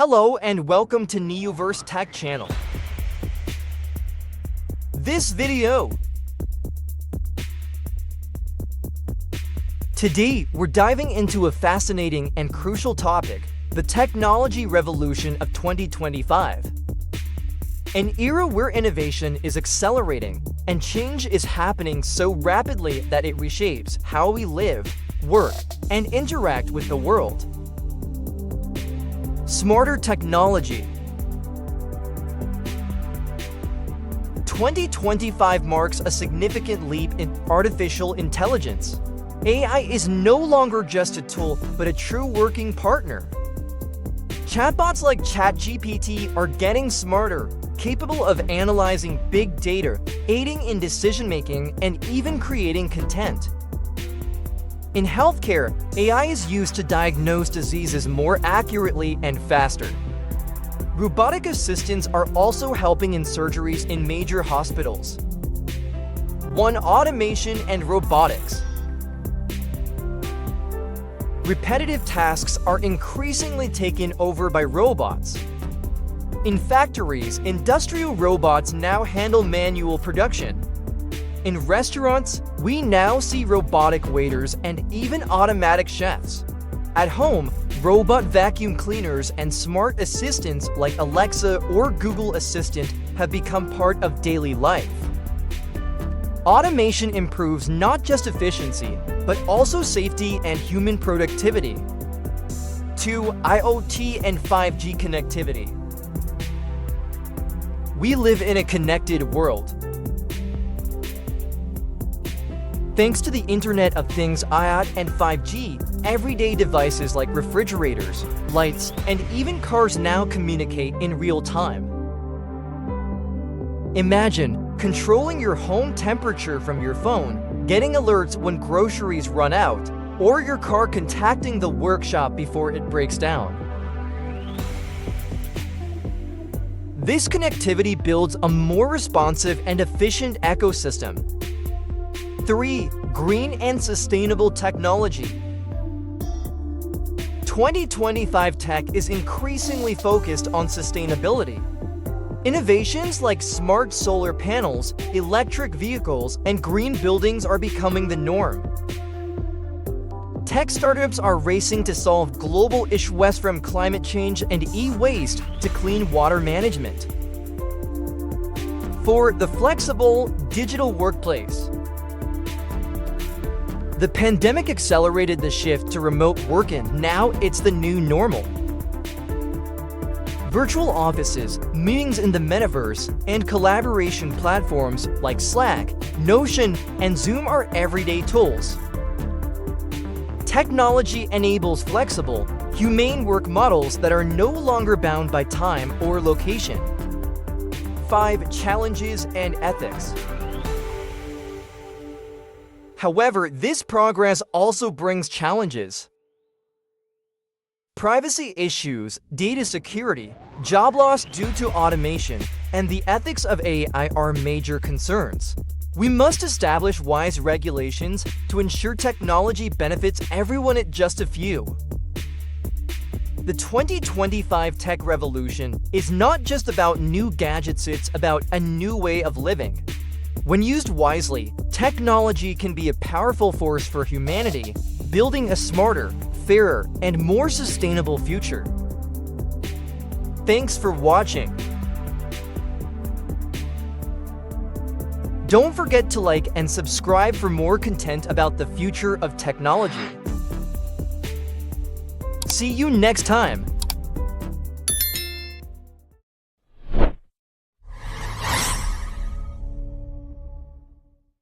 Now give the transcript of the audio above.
Hello and welcome to NEOVERSE Tech Channel. This video. Today, we're diving into a fascinating and crucial topic, the technology revolution of 2025. An era where innovation is accelerating and change is happening so rapidly that it reshapes how we live, work, and interact with the world. Smarter technology. 2025 marks a significant leap in artificial intelligence. AI is no longer just a tool, but a true working partner. Chatbots like ChatGPT are getting smarter, capable of analyzing big data, aiding in decision-making, and even creating content. In healthcare, AI is used to diagnose diseases more accurately and faster. Robotic assistants are also helping in surgeries in major hospitals. Automation and robotics. Repetitive tasks are increasingly taken over by robots. In factories, industrial robots now handle manual production. In restaurants, we now see robotic waiters and even automatic chefs. At home, robot vacuum cleaners and smart assistants like Alexa or Google Assistant have become part of daily life. Automation improves not just efficiency, but also safety and human productivity. 2. IoT and 5G connectivity. We live in a connected world. Thanks to the Internet of Things IoT and 5G, everyday devices like refrigerators, lights, and even cars now communicate in real time. Imagine controlling your home temperature from your phone, getting alerts when groceries run out, or your car contacting the workshop before it breaks down. This connectivity builds a more responsive and efficient ecosystem. 3. Green and sustainable technology. 2025 tech is increasingly focused on sustainability. Innovations like smart solar panels, electric vehicles, and green buildings are becoming the norm. Tech startups are racing to solve global issues from climate change and e-waste to clean water management. 4. The flexible digital workplace. The pandemic accelerated the shift to remote working. Now it's the new normal. Virtual offices, meetings in the metaverse, and collaboration platforms like Slack, Notion, and Zoom are everyday tools. Technology enables flexible, humane work models that are no longer bound by time or location. 5. Challenges and ethics. However, this progress also brings challenges. Privacy issues, data security, job loss due to automation, and the ethics of AI are major concerns. We must establish wise regulations to ensure technology benefits everyone, not just a few. The 2025 tech revolution is not just about new gadgets, it's about a new way of living. When used wisely, technology can be a powerful force for humanity, building a smarter, fairer, and more sustainable future. Thanks for watching. Don't forget to like and subscribe for more content about the future of technology. See you next time.